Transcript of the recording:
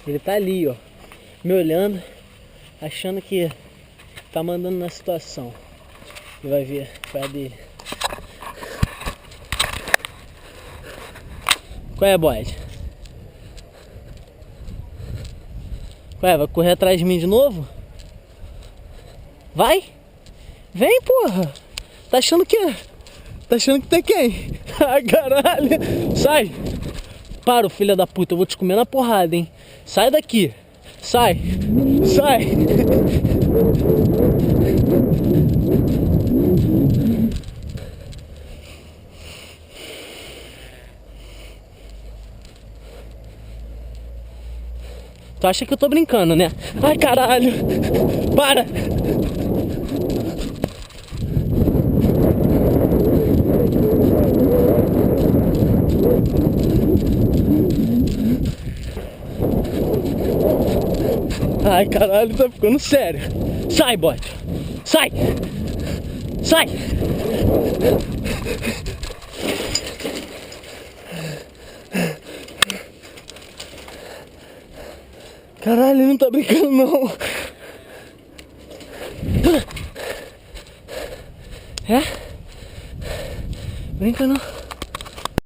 Ele tá ali, ó, me olhando, achando que tá mandando na situação. E vai ver, vai dele. Qual é, bode? Qual é, vai correr atrás de mim de novo? Vai? Vem, porra! Tá achando que é? Tá achando que tem quem? Ai, caralho! Sai! Para, filho da puta, eu vou te comer na porrada, hein? Sai daqui! Sai! Sai! Tu acha que eu tô brincando, né? Ai, caralho! Para! Ai, caralho, tá ficando sério. Sai, bode. Sai. Sai. Caralho, ele não tá brincando, não. É? Brinca, não.